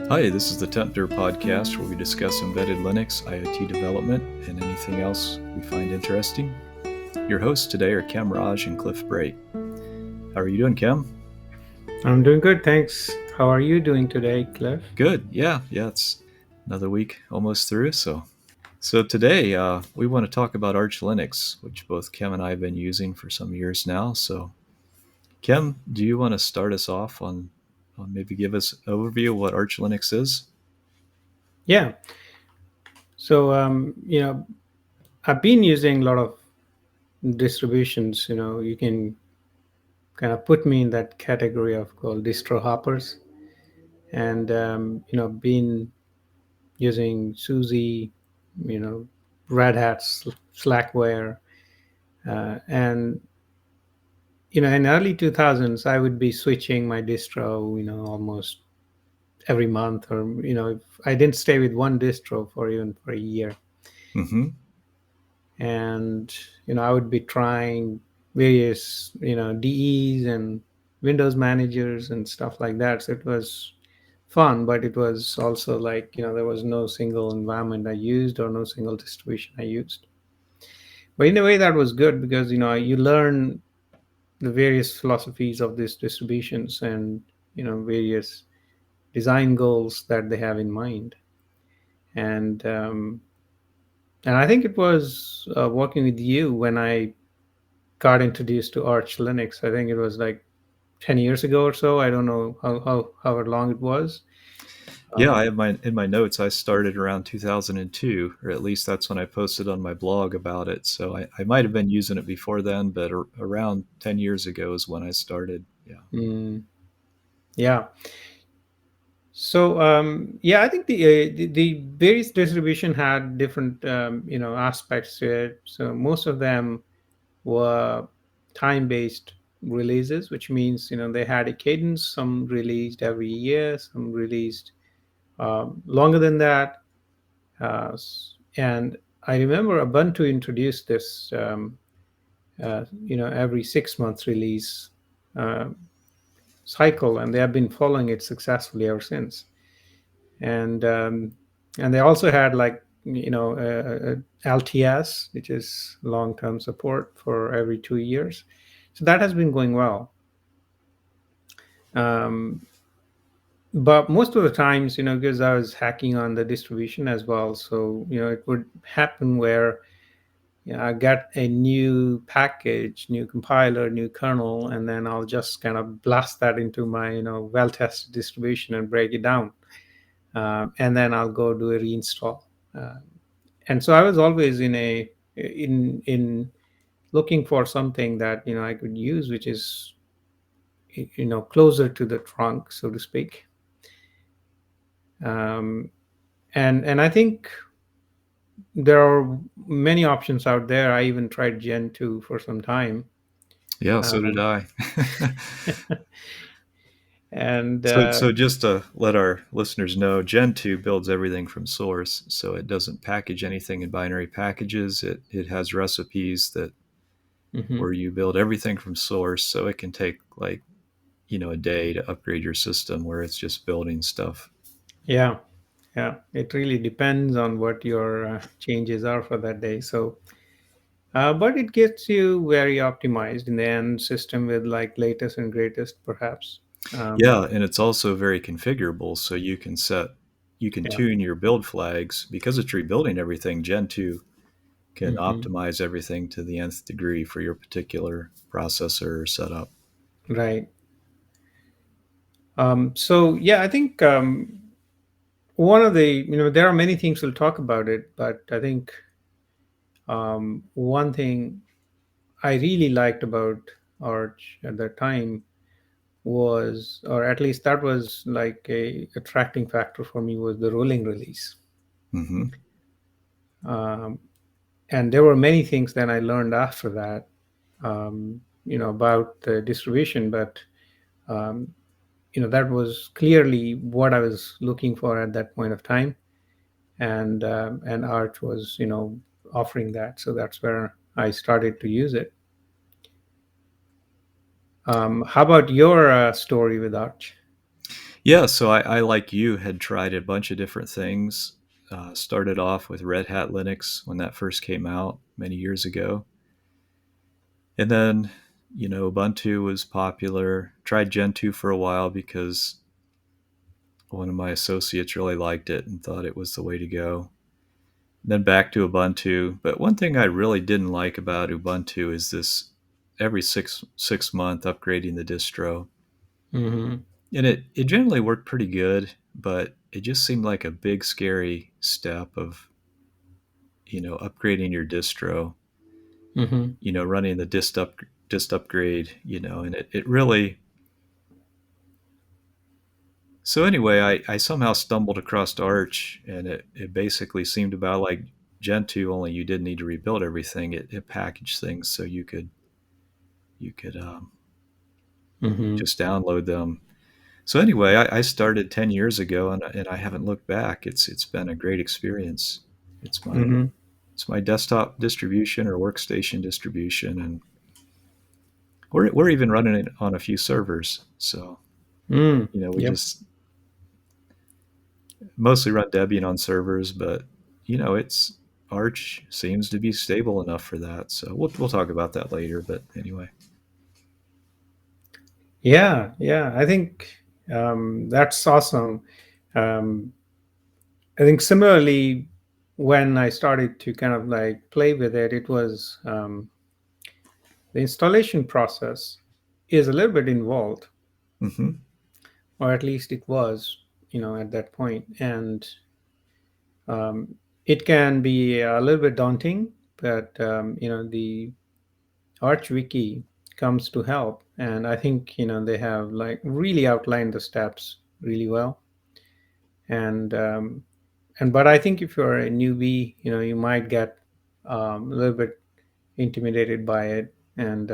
Hi, this is the Tempter podcast where we discuss embedded Linux, IoT development, and anything else we find interesting. Your hosts today are Kem Raj and Cliff Bray. How are you doing, Kem? I'm doing good, thanks. How are you doing today, Cliff? Good. Yeah. It's another week almost through. So today we want to talk about Arch Linux, which both Kem and I have been using for some years now. So, Kem, do you want to start us off on maybe give us an overview of what Arch Linux is? Yeah. So, I've been using a lot of distributions. You can kind of put me in that category of called distro hoppers, and been using SUSE, you know, Red Hat, Slackware, and in early 2000s, I would be switching my distro, almost every month, or if I didn't stay with one distro for even for a year. Mm-hmm. And I would be trying various DEs and Windows managers and stuff like that. So it was fun, but it was also like there was no single environment I used or no single distribution I used. But in a way, that was good because you learn the various philosophies of these distributions and various design goals that they have in mind. And um, and I think it was working with you when I got introduced to Arch Linux. I think it was like 10 years ago or so. I don't know however long it was. Yeah, I Um, have in my notes. I started around 2002, or at least that's when I posted on my blog about it. So I might have been using it before then, but around 10 years ago is when I started. Yeah. mm, yeah. So yeah, I think the various distribution had different aspects to it. So most of them were time based releases, which means they had a cadence. Some released every year, some released longer than that. And I remember Ubuntu introduced this, every 6 months release uh, cycle, and they have been following it successfully ever since. And and they also had like LTS, which is long term support for every 2 years. So that has been going well. Um, but most of the times, because I was hacking on the distribution as well, so it would happen where I get a new package, new compiler, new kernel, and then I'll just kind of blast that into my well-tested distribution and break it down, and then I'll go do a reinstall. Uh, and so I was always in looking for something that I could use, which is closer to the trunk, so to speak. Um, and I think there are many options out there. I even tried Gen 2 for some time. Yeah, so did Um, I. and So just to let our listeners know, Gentoo builds everything from source, so it doesn't package anything in binary packages. It has recipes that mhm. where you build everything from source, so it can take like a day to upgrade your system where it's just building stuff. Yeah, yeah, it really depends on what your changes are for that day. So but it gets you very optimized in the end system with like latest and greatest perhaps. um, Yeah, and it's also very configurable, so you can yeah. tune your build flags because it's rebuilding everything. Gen 2 can Hmm. optimize everything to the nth degree for your particular processor or setup. Right. So yeah, I think one of the there are many things we'll talk about it, but I think one thing I really liked about Arch at that time was, or at least that was like a attracting factor for me, was the rolling release. Hmm. um, and there were many things that I learned after that, about the distribution, but um, that was clearly what I was looking for at that point of time, and Arch was offering that, so that's where I started to use it. How about your story with Arch? Yeah, so I like you had tried a bunch of different things. Started off with Red Hat Linux when that first came out many years ago, and then Ubuntu was popular. Tried Gentoo for a while because one of my associates really liked it and thought it was the way to go. Then back to Ubuntu. But one thing I really didn't like about Ubuntu is this every six month upgrading the distro. Hmm. And it generally worked pretty good, but it just seemed like a big scary step of upgrading your distro, Hmm. running the dist upgrade, and it really. So anyway, I somehow stumbled across Arch, and it basically seemed about like Gentoo, only you didn't need to rebuild everything. It packaged things so you could Hmm. just download them. So anyway, I started 10 years ago, and I haven't looked back. It's been a great experience. It's my Hmm. it's my desktop distribution or workstation distribution, and we're even running it on a few servers. So Mm. we Yep. just mostly run Debian on servers, but it's Arch seems to be stable enough for that. So we'll talk about that later. But anyway, Yeah, yeah. I think that's awesome. Um, I think similarly, when I started to kind of like play with it, it was the installation process is a little bit involved, hmm or at least it was, at that point, and it can be a little bit daunting. But the ArchWiki comes to help, and I think they have like really outlined the steps really well, and but I think if you're a newbie, you might get a little bit intimidated by it, and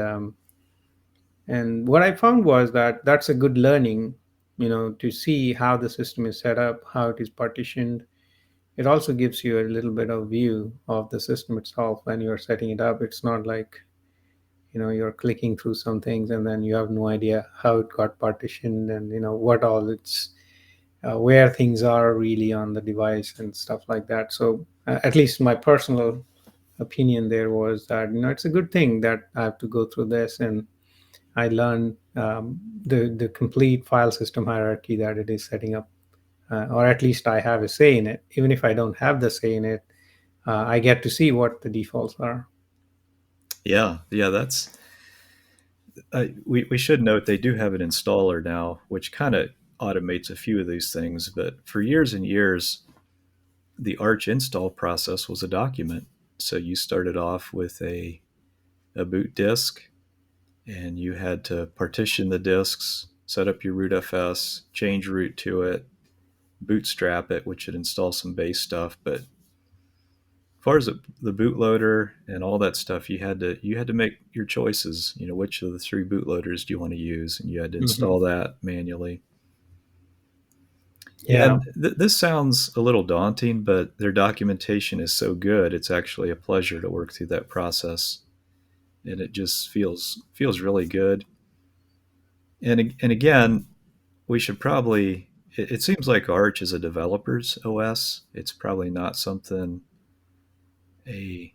what I found was that that's a good learning, to see how the system is set up, how it is partitioned. It also gives you a little bit of view of the system itself when you're setting it up. It's not like you're clicking through some things and then you have no idea how it got partitioned, and what all it's where things are really on the device and stuff like that. So at least my personal opinion there was that it's a good thing that I have to go through this, and I learned the complete file system hierarchy that it is setting up, or at least I have a say in it. Even if I don't have the say in it, I get to see what the defaults are. yeah, that's we should note they do have an installer now, which kind of automates a few of these things. But for years and years, the Arch install process was a document. So you started off with a boot disk, and you had to partition the disks, set up your rootfs, change root to it, bootstrap it, which would install some base stuff. But as far as the bootloader and all that stuff, you had to make your choices. Which of the three bootloaders do you want to use, and you had to Hmm. install that manually. Yeah. And this sounds a little daunting, but their documentation is so good; it's actually a pleasure to work through that process, and it just feels really good. And again, we should probably. It seems like Arch is a developer's OS. It's probably not something a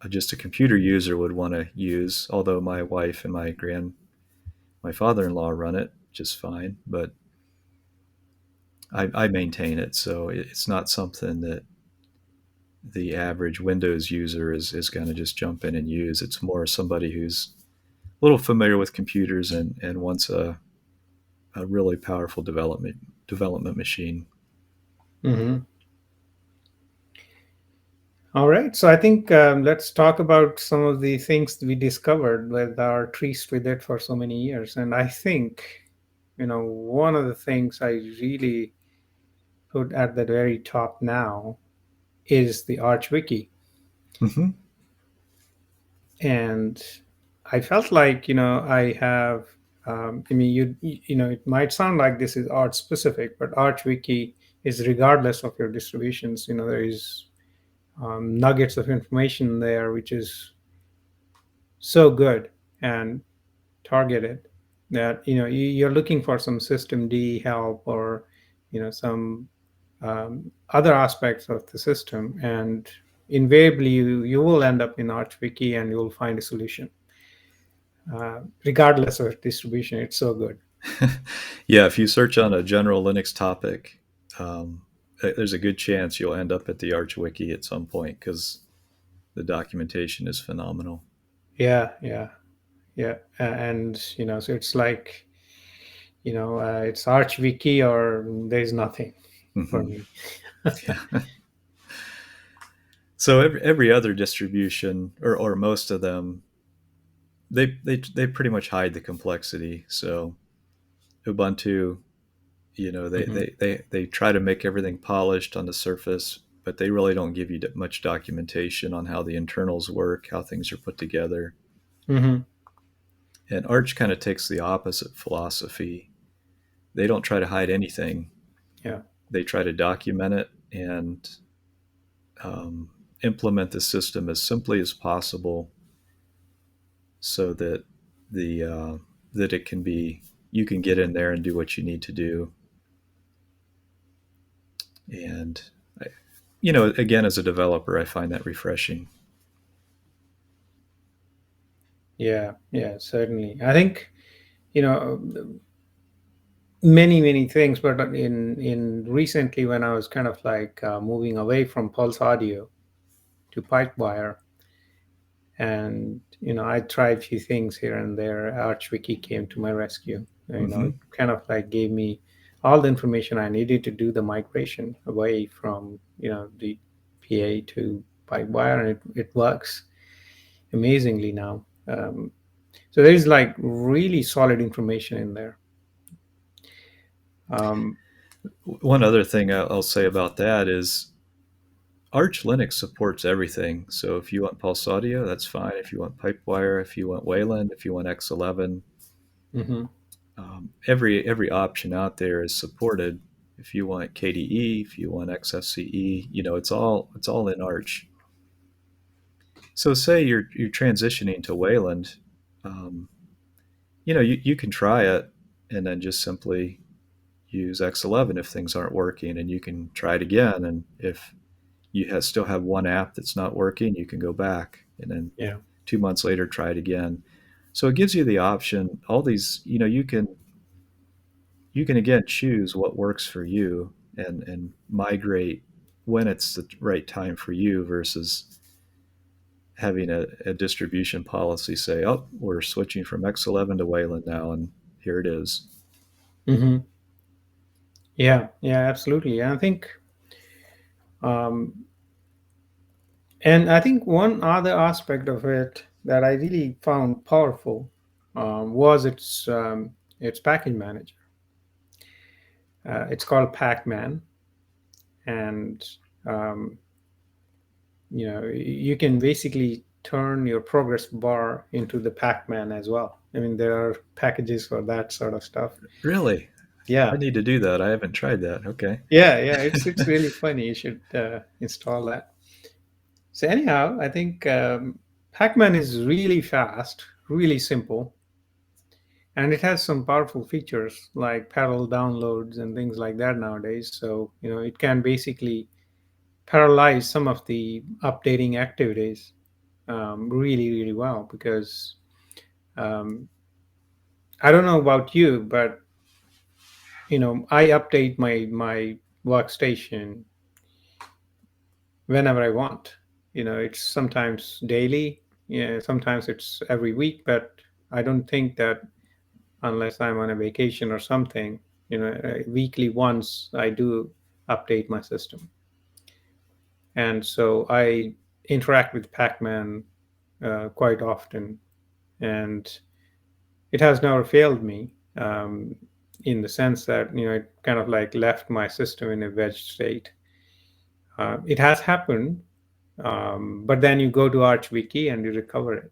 just a computer user would want to use. Although my wife and my father-in-law run it just fine, but I maintain it, so it's not something that the average Windows user is going to just jump in and use. It's more somebody who's a little familiar with computers and wants a really powerful development machine. Hmm. All right. So I think let's talk about some of the things we discovered with our trees we did for so many years. And I think, one of the things I really put at the very top now is the Arch Wiki. hmm And I felt like, I have, I mean, it might sound like this is Arch specific, but Arch Wiki is regardless of your distributions. There is nuggets of information there, which is so good and targeted. that you're looking for some system D help, or some other aspects of the system, and invariably you will end up in ArchWiki and you'll find a solution, regardless of distribution. It's so good. Yeah, if you search on a general Linux topic, um, there's a good chance you'll end up at the Arch Wiki at some point because the documentation is phenomenal. Yeah, yeah, yeah. And so it's like, it's ArchWiki or there's nothing for Hmm. me. Yeah. So every other distribution, or most of them, they pretty much hide the complexity. So Ubuntu, Hmm. they try to make everything polished on the surface, but they really don't give you much documentation on how the internals work, how things are put together. Hmm. And Arch kind of takes the opposite philosophy. They don't try to hide anything. Yeah. They try to document it and um, implement the system as simply as possible, so that the that it can be you can get in there and do what you need to do. And again, as a developer, I find that refreshing. Yeah, yeah, certainly. I think you know many things, but in recently, when I was kind of like moving away from Pulse Audio to Pipewire, and I tried a few things here and there, ArchWiki came to my rescue. Hmm. It kind of like gave me all the information I needed to do the migration away from the PA to Pipewire, and it works amazingly now. So there is like really solid information in there. um, One other thing I'll say about that is Arch Linux supports everything. So if you want Pulse Audio, that's fine. If you want Pipewire, if you want Wayland, if you want X11, mhm. every option out there is supported. If you want KDE, if you want XFCE, it's all in Arch. So say you're transitioning to Wayland, um, you can try it and then just simply use X11 if things aren't working, and you can try it again. And if still have one app that's not working, you can go back and then Yeah. 2 months later try it again. So it gives you the option. All these, you can again choose what works for you, and migrate when it's the right time for you, versus having a distribution policy say, oh, we're switching from X11 to Wayland now, and here it is. Hmm. Yeah, yeah, absolutely. And um, I think one other aspect of it that I really found powerful was its package manager. It's called Pacman, and um, you can basically turn your progress bar into the Pacman as well. I mean, there are packages for that sort of stuff. Really? I Yeah, need to do that. I haven't tried that. Okay. yeah, yeah. It's really funny. You should install that. So anyhow, I think Pacman is really fast, really simple, and it has some powerful features like parallel downloads and things like that nowadays. So it can basically parallelize some of the updating activities really well, because um, I don't know about you, but I update my workstation whenever I want. It's sometimes daily, yeah, sometimes it's every week, but I don't think that unless I'm on a vacation or something, weekly once I do update my system. And so I interact with Pacman quite often, and it has never failed me, in the sense that it kind of like left my system in a veg state. It has happened, but then you go to ArchWiki and you recover it.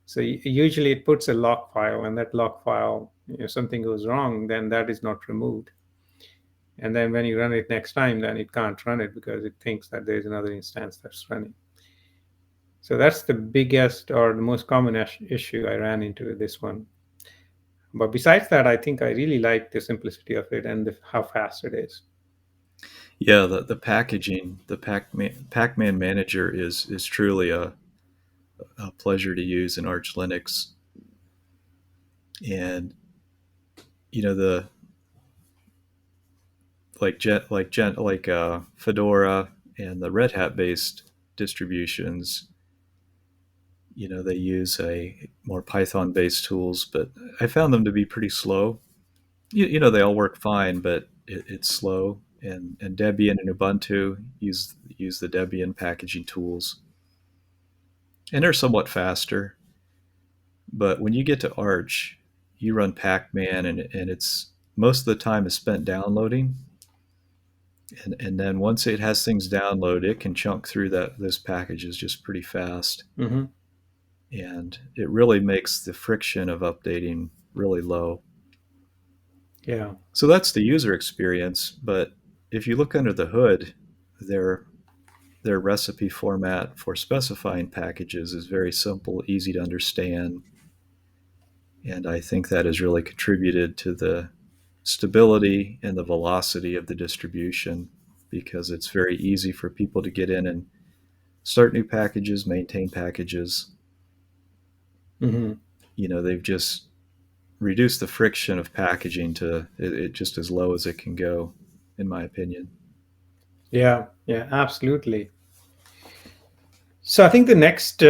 So usually it puts a log file, and that log file, if something goes wrong, then that is not removed. And then when you run it next time, then it can't run it because it thinks that there's another instance that's running. So that's the biggest or the most common issue I ran into with this one. But besides that, I think I really like the simplicity of it and how fast it is. Yeah, the packaging, the Pacman manager is truly a pleasure to use in Arch Linux, and the Fedora and the Red Hat based distributions. They use a more Python based tools, but I found them to be pretty slow. They all work fine, but it's slow. And Debian and Ubuntu use the Debian packaging tools, and they're somewhat faster. But when you get to Arch, you run Pacman, and it's most of the time is spent downloading. And then once it has things download, it can chunk through those packages just pretty fast, Hmm. and it really makes the friction of updating really low. Yeah. So that's the user experience. But if you look under the hood, their their recipe format for specifying packages is very simple, easy to understand, and I think that has really contributed to the stability and the velocity of the distribution, because it's very easy for people to get in and start new packages, maintain packages. Hmm. They've just reduced the friction of packaging to it just as low as it can go, in my opinion. Yeah. Yeah. Absolutely. So I think the next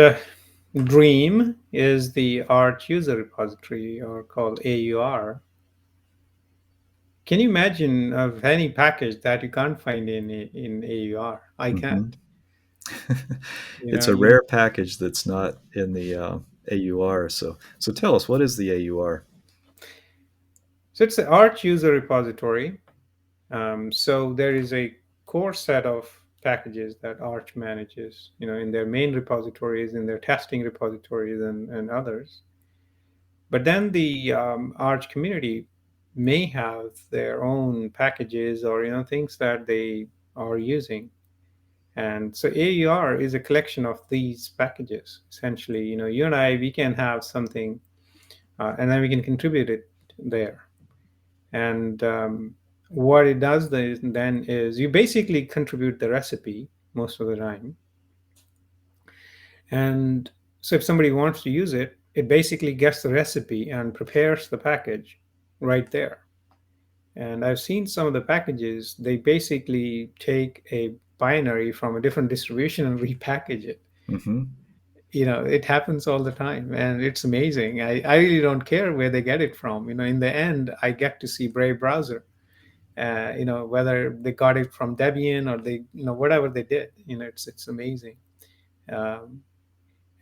dream is the Arch user repository, or called AUR. Can you imagine of any package that you can't find in AUR? I Hmm. can't. You It's know, a you rare package that's not in the AUR. So tell us, what is the AUR? so it's the Arch user repository. So there is a core set of packages that Arch manages, in their main repositories, in their testing repositories, and others. But then the Arch community may have their own packages, or things that they are using. And so AUR is a collection of these packages. Essentially, you and I, we can have something, and then we can contribute it there. And what it does then is you basically contribute the recipe most of the time. And so if somebody wants to use it, it basically gets the recipe and prepares the package right there. And I've seen some of the packages, they basically take a binary from a different distribution and repackage it. Hmm. It happens all the time, and it's amazing. I really don't care where they get it from. In the end, I get to see Brave browser, whether they got it from Debian, or they, whatever they did. It's amazing. um,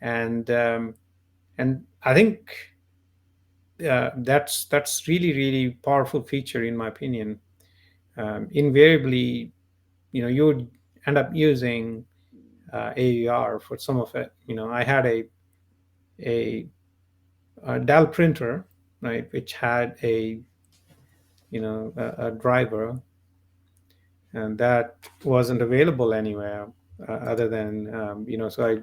and and I think that's really really powerful feature, in my opinion. Invariably, you would end up using AUR for some of it. I had a, a Dell printer, right, which had a driver, and that wasn't available anywhere other than, so I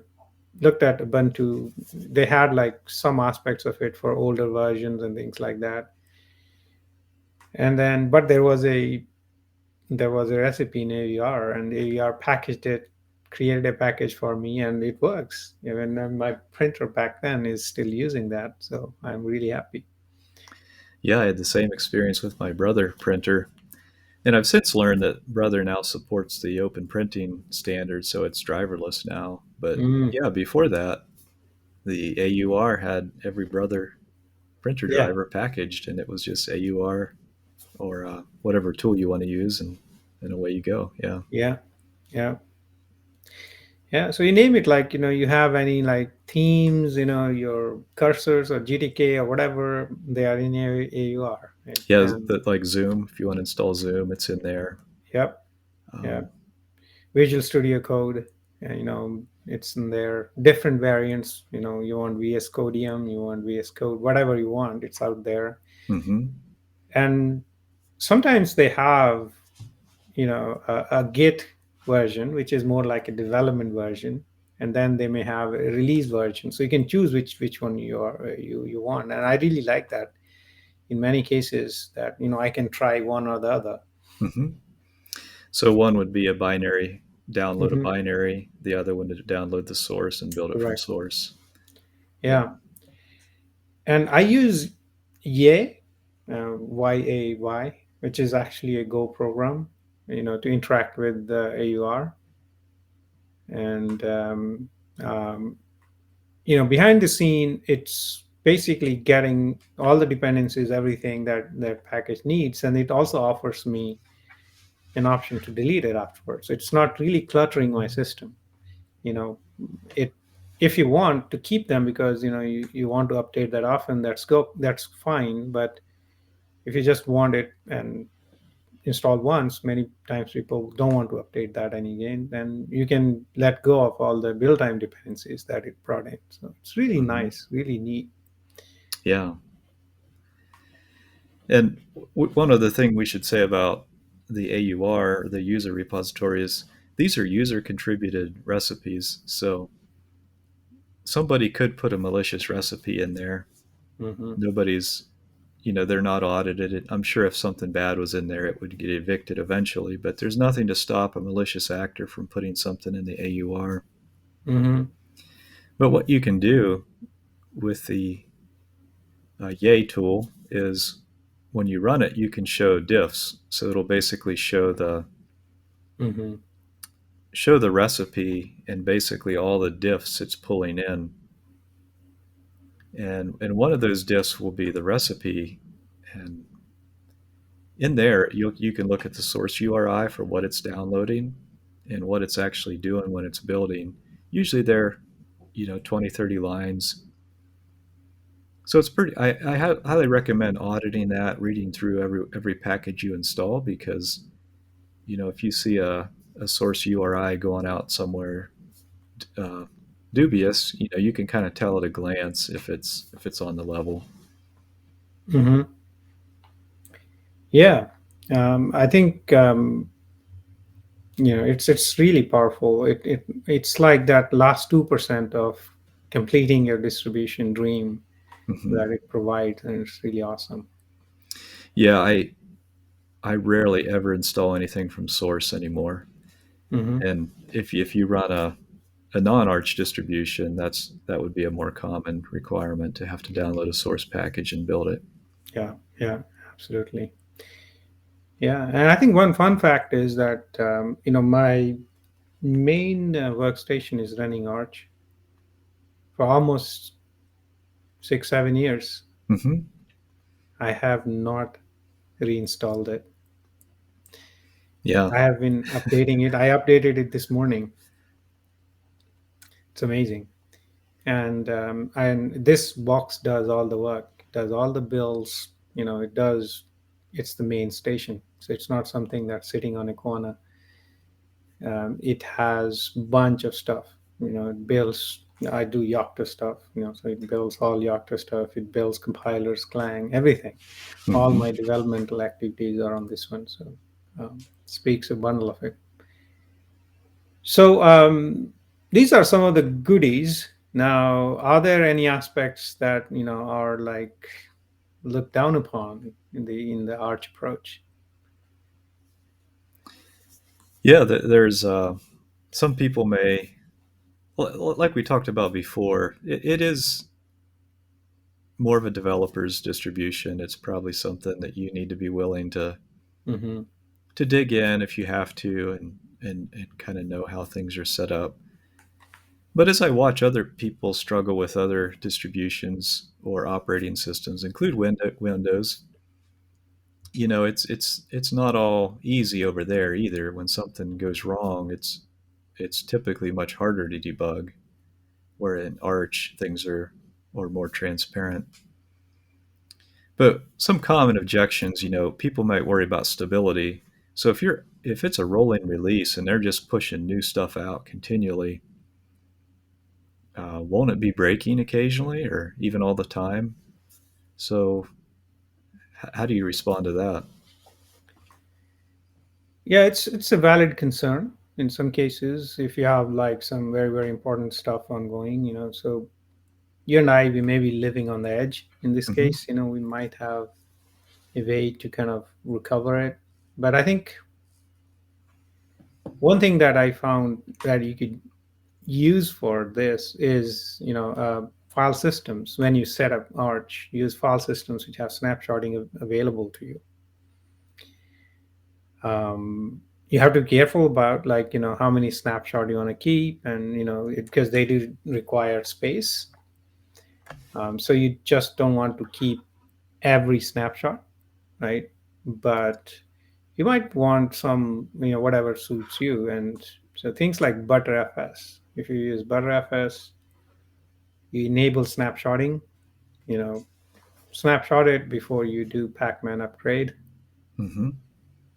looked at Ubuntu. They had like some aspects of it for older versions and things like that. And then, but there was a recipe in AVR, and AVR packaged it, created a package for me, and it works. Even my printer back then is still using that, so I'm really happy. Yeah, I had the same experience with my Brother printer. And I've since learned that Brother now supports the open printing standard, so it's driverless now. But Mm, yeah, before that, the AUR had every Brother printer yeah, driver packaged, and it was just AUR or whatever tool you want to use, and away you go. Yeah. yeah, yeah. Yeah, so you name it, like, you have any like themes, your cursors or GTK or whatever, they are in AUR, right? Yeah, And like Zoom, if you want to install Zoom, it's in there. yep, yeah, Um, Visual Studio Code, it's in there. Different variants, you want VS Codium, you want VS Code, whatever you want, it's out there. hmm. And sometimes they have, a Git version, which is more like a development version, and then they may have a release version. So you can choose which one you want, and I really like that. in many cases that I can try one or the other. Hmm. So one would be a binary, download a Hmm. binary. The other one to download the source and build it from Correct. source. Yeah. Yeah, and I use Yay, Yay, which is actually a Go program, to interact with the AUR. And um, behind the scene, it's basically getting all the dependencies, everything that package needs, and it also offers me an option to delete it afterwards. It's not really cluttering my system. You know, it if you want to keep them because you want to update that often, that's fine. But if you just want it and install once, many times people don't want to update that and again, then you can let go of all the build time dependencies that it brought in. So it's really Hmm. nice, really neat. Yeah. And one other thing we should say about the AUR, the user repository, is these are user contributed recipes. So somebody could put a malicious recipe in there. Hmm. Nobody's, they're not audited. I'm sure if something bad was in there, it would get evicted eventually, but there's nothing to stop a malicious actor from putting something in the AUR. Hmm. But what you can do with the Yay tool is when you run it, you can show diffs. So it'll basically Hmm. show the recipe and basically all the diffs it's pulling in. And one of those diffs will be the recipe. And in there, you can look at the source URI for what it's downloading and what it's actually doing when it's building. Usually they're 20, 30 lines. So it's pretty. I highly recommend auditing that, reading through every package you install, because if you see a source URI going out somewhere uh, dubious, you can kind of tell at a glance if it's on the level. Hmm. Yeah, I think it's really powerful. It's like that last 2% of completing your distribution dream Hmm. that it provides, and it's really awesome. Yeah, I rarely ever install anything from source anymore. Hmm. And if you run a non-Arch distribution, that would be a more common requirement to have to download a source package and build it. Yeah, yeah, absolutely. Yeah, and I think one fun fact is that my main workstation is running Arch for almost 6 7 years. Hmm. I have not reinstalled it. Yeah. I have been updating it. I updated it this morning. It's amazing. And this box does all the work. It does all the bills. It does. It's the main station, so it's not something that's sitting on a corner. It has bunch of stuff. It builds. I do Yocto stuff. So it builds all Yocto stuff. It builds compilers, Clang, everything. All Hmm. my developmental activities are on this one. So speaks a bundle of it. So these are some of the goodies. Now, are there any aspects that are like looked down upon in the Arch approach? Yeah, there's some people may, like we talked about before, it is more of a developer's distribution. It's probably something that you need to be willing Hmm. to dig in if you have to, and kind of know how things are set up. But as I watch other people struggle with other distributions or operating systems, include Windows, it's not all easy over there either. When something goes wrong, it's typically much harder to debug. Where in Arch things are more transparent. But some common objections, people might worry about stability. So if it's a rolling release and they're just pushing new stuff out continually, won't it be breaking occasionally or even all the time? So how do you respond to that? Yeah, it's a valid concern in some cases if you have like some very very important stuff ongoing. So you and I, we may be living on the edge in this Hmm. case. We might have. a way to kind of recover it. But I think one thing that I found that you could use for this is, file systems. When you set up Arch, use file systems which have snapshotting available to you. You have to be careful about, like, how many snapshot you want to keep, and because they do require space. So you just don't want to keep every snapshot, right? But you might want some, whatever suits you. And so things like butterfs, if you use butterfs, you enable snapshotting, you know snapshot it before you do pacman upgrade, Hmm.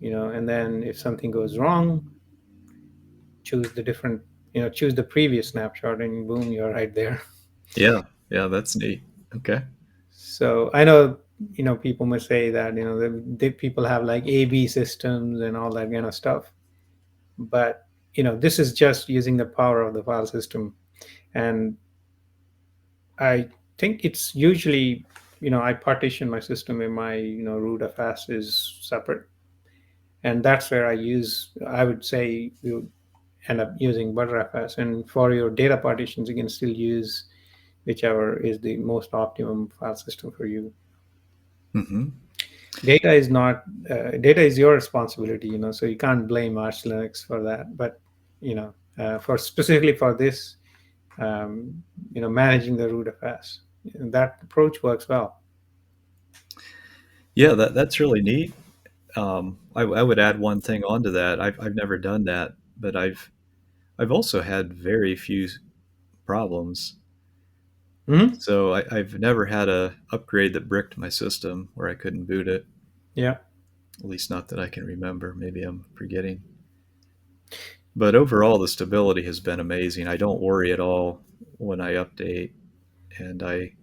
and then if something goes wrong, choose the different, choose the previous snapshot, and boom, you're right there. Yeah, yeah, that's neat. Okay. So I know, people may say that, people have like ab systems and all that kind of stuff, but this is just using the power of the file system. And I think it's usually, I partition my system in my, root fs is separate, and that's where I would say you end up using butterfs. And for your data partitions, you can still use whichever is the most optimum file system for you. Hmm. Data is not data is your responsibility, so you can't blame arch linux for that. But for specifically for this, um, managing the root fs, that approach works well. Yeah, that's really neat. I would add one thing onto that. I've never done that, but I've also had very few problems. Hmm. So I've never had a upgrade that bricked my system where I couldn't boot it. Yeah. At least not that I can remember. Maybe I'm forgetting. But overall, the stability has been amazing. I don't worry at all when I update, and I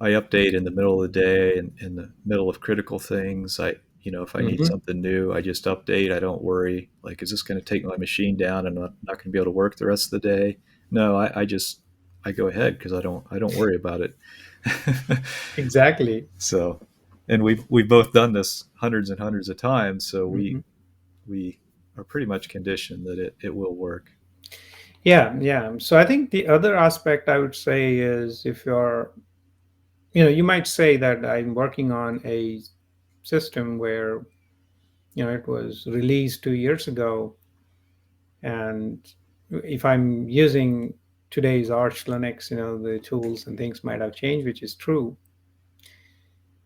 update in the middle of the day and in the middle of critical things. If I need Hmm. something new, I just update. I don't worry. Like, is this going to take my machine down and I'm not going to be able to work the rest of the day? No, I just I go ahead because I don't worry about it. Exactly. So, and we've both done this hundreds and hundreds of times. So Hmm. we are pretty much conditioned that it will work. Yeah, yeah. So I think the other aspect I would say is, if you're, you might say that I'm working on a system where, it was released 2 years ago, and if I'm using today's Arch Linux, the tools and things might have changed, which is true.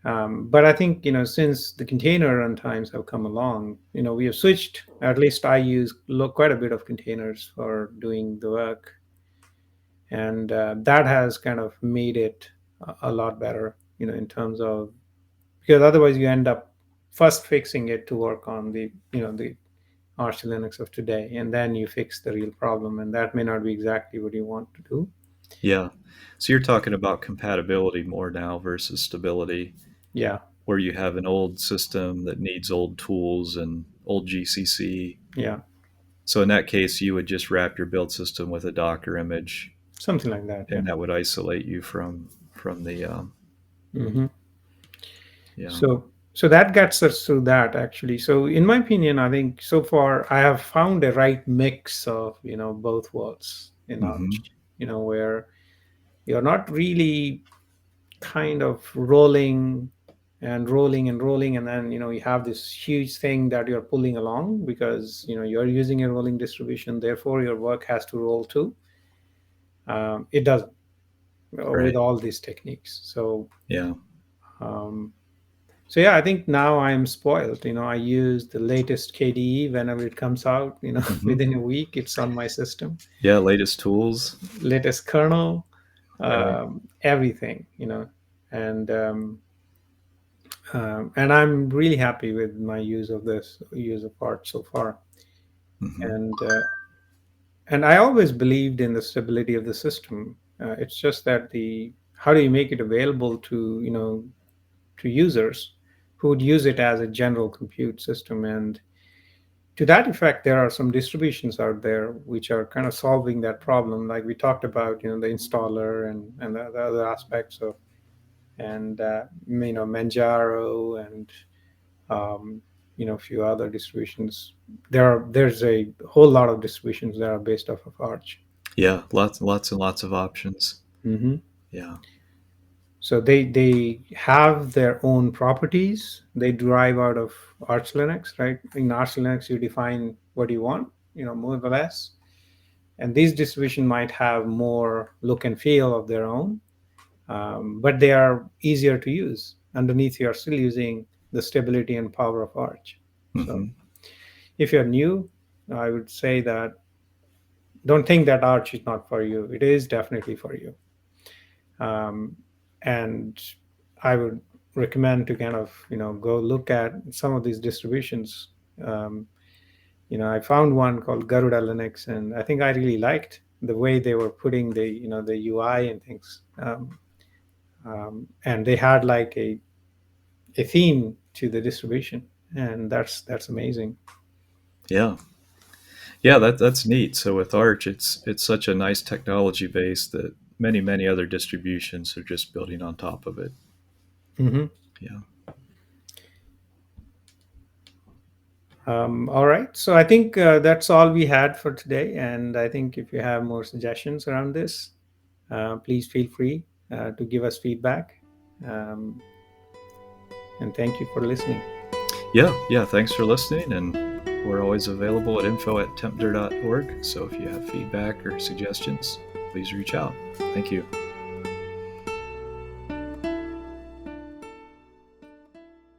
But I think, since the container runtimes have come along, we have switched. At least I use quite a bit of containers for doing the work, and that has kind of made it a lot better, in terms of, because otherwise you end up first fixing it to work on the Arch Linux of today, and then you fix the real problem, and that may not be exactly what you want to do. Yeah. So you're talking about compatibility more now versus stability, Yeah, where you have an old system that needs old tools and old GCC. yeah, So in that case, you would just wrap your build system with a Docker image, something like that. Yeah. and that would isolate you from the Hmm. yeah. So that gets us through that, actually. So in my opinion, I think so far I have found a right mix of, both worlds in Hmm. Arch, where you're not really kind of rolling and rolling and rolling, and then you have this huge thing that you're pulling along, because you're using a rolling distribution, therefore your work has to roll too. It doesn't, with Right. all these techniques. So Yeah. um, yeah, I think now I'm spoiled. I use the latest KDE whenever it comes out. Hmm. Within a week it's on my system. Yeah. Latest tools. Latest kernel, Right. everything. And I'm really happy with my use of Arch so far. Hmm. And I always believed in the stability of the system. It's just that the how do you make it available to to users who would use it as a general compute system. And to that effect, there are some distributions out there which are kind of solving that problem, like we talked about, the installer and the other aspects of and Manjaro, and um, a few other distributions. There's a whole lot of distributions that are based off of Arch. Yeah, lots and lots of options. Hmm. Yeah. So they have their own properties. They derive out of Arch Linux, right? In Arch Linux, you define what you want, more or less. And these distribution might have more look and feel of their own, but they are easier to use. Underneath, you are still using the stability and power of Arch. So Hmm. if you're new, I would say that don't think that Arch is not for you. It is definitely for you. um, and I would recommend to kind of go look at some of these distributions. Um, I found one called Garuda Linux, and I think I really liked the way they were putting the UI and things. And they had like a theme to the distribution, and that's amazing. Yeah. Yeah, that's neat. So with Arch, it's such a nice technology base that many other distributions are just building on top of it. Hmm. Yeah. All right, so I think that's all we had for today, and I think if you have more suggestions around this, please feel free to give us feedback. Um, and thank you for listening. Yeah. Thanks for listening, and we're always available at info@tempter.org. So if you have feedback or suggestions, please reach out. Thank you.